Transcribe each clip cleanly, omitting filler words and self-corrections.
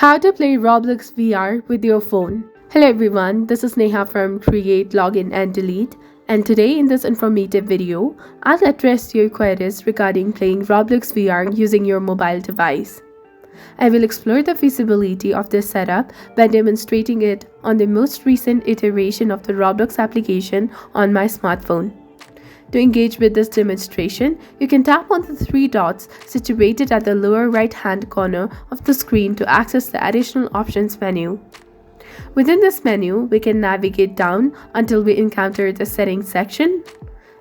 How to play Roblox VR with your phone. Hello everyone, this is Neha from Create, Login and Delete, and today in this informative video, I'll address your queries regarding playing Roblox VR using your mobile device. I will explore the feasibility of this setup by demonstrating it on the most recent iteration of the Roblox application on my smartphone. To engage with this demonstration, you can tap on the three dots situated at the lower right-hand corner of the screen to access the additional options menu. Within this menu, we can navigate down until we encounter the settings section.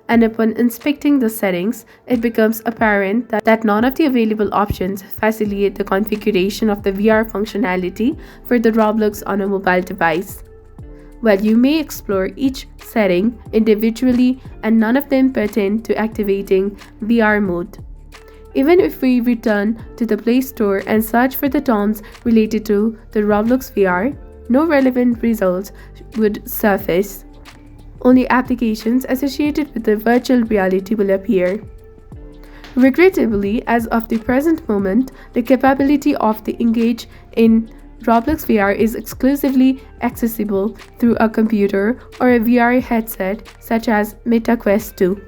And upon inspecting the settings, it becomes apparent that none of the available options facilitate the configuration of the VR functionality for the Roblox on a mobile device. While you may explore each setting individually and none of them pertain to activating VR mode. Even if we return to the Play Store and search for the terms related to the Roblox VR, no relevant results would surface. Only applications associated with the virtual reality will appear. Regrettably, as of the present moment, the capability of the engage in Roblox VR is exclusively accessible through a computer or a VR headset such as Meta Quest 2.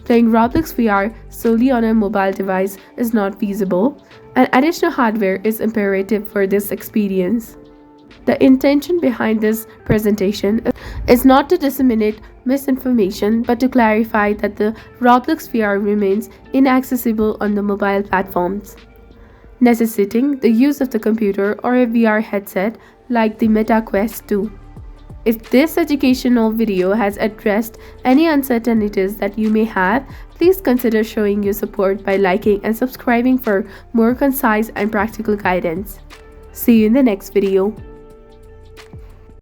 Playing Roblox VR solely on a mobile device is not feasible, and additional hardware is imperative for this experience. The intention behind this presentation is not to disseminate misinformation but to clarify that the Roblox VR remains inaccessible on the mobile platforms, necessitating the use of the computer or a VR headset like the Meta Quest 2. If this educational video has addressed any uncertainties that you may have, please consider showing your support by liking and subscribing for more concise and practical guidance. See you in the next video.